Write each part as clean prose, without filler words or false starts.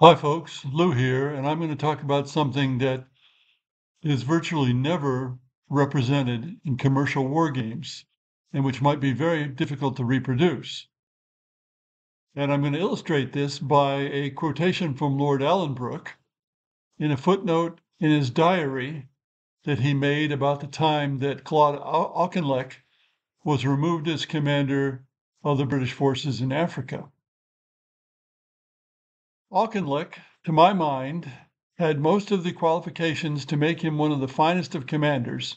Hi, folks. Lou here, and I'm going to talk about something that is virtually never represented in commercial war games and which might be very difficult to reproduce. And I'm going to illustrate this by a quotation from Lord AlanBrooke in a footnote in his diary that he made about the time that Claude Auchinleck was removed as commander of the British forces in Africa. Auchinleck, to my mind, had most of the qualifications to make him one of the finest of commanders,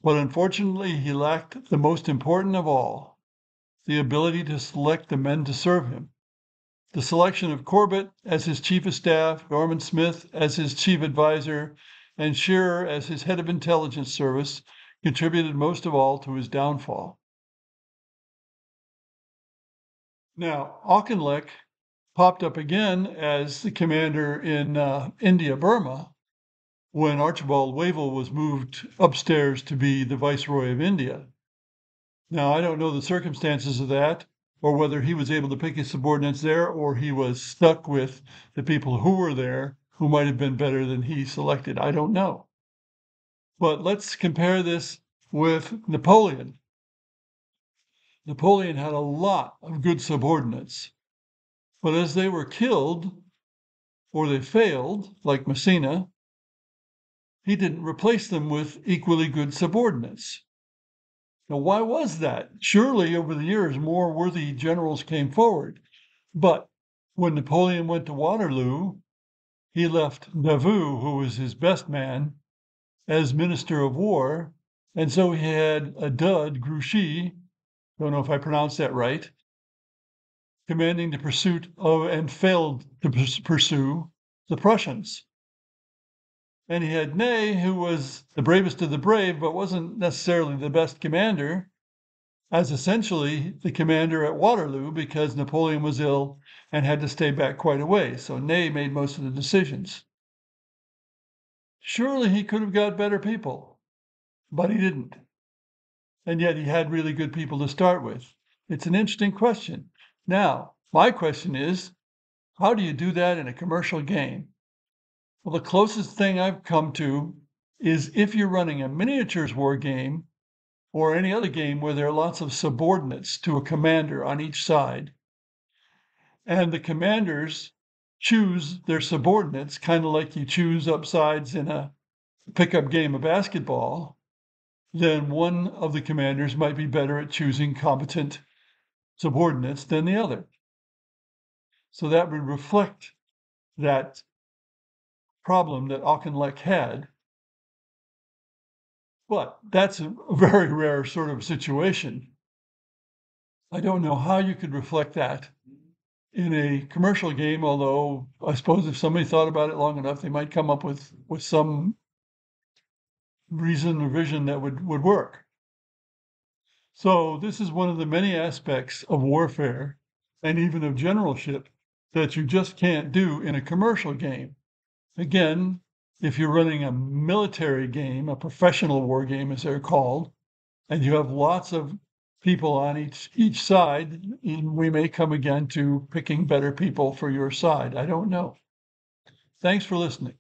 but unfortunately he lacked the most important of all, the ability to select the men to serve him. The selection of Corbett as his chief of staff, Norman Smith as his chief advisor, and Shearer as his head of intelligence service contributed most of all to his downfall. Now, Auchinleck popped up again as the commander in India-Burma when Archibald Wavell was moved upstairs to be the Viceroy of India. Now, I don't know the circumstances of that, or whether he was able to pick his subordinates there, or he was stuck with the people who were there who might have been better than he selected. I don't know. But let's compare this with Napoleon. Napoleon had a lot of good subordinates, but as they were killed or they failed, like Messina, he didn't replace them with equally good subordinates. Now, why was that? Surely over the years, more worthy generals came forward. But when Napoleon went to Waterloo, he left Davout, who was his best man, as Minister of War. And so he had a dud, Grouchy, don't know if I pronounced that right, commanding the pursuit of and failed to pursue the Prussians. And he had Ney, who was the bravest of the brave, but wasn't necessarily the best commander, as essentially the commander at Waterloo because Napoleon was ill and had to stay back quite a way. So Ney made most of the decisions. Surely he could have got better people, but he didn't. And yet he had really good people to start with. It's an interesting question. Now, my question is, how do you do that in a commercial game? Well, the closest thing I've come to is if you're running a miniatures war game or any other game where there are lots of subordinates to a commander on each side, and the commanders choose their subordinates, kind of like you choose upsides in a pickup game of basketball, then one of the commanders might be better at choosing competent subordinates than the other. So that would reflect that problem that Auchinleck had. But that's a very rare sort of situation. I don't know how you could reflect that in a commercial game, although I suppose if somebody thought about it long enough, they might come up with some reason or vision that would work. So this is one of the many aspects of warfare and even of generalship that you just can't do in a commercial game. Again, if you're running a military game, a professional war game as they're called, and you have lots of people on each side, we may come again to picking better people for your side. I don't know. Thanks for listening.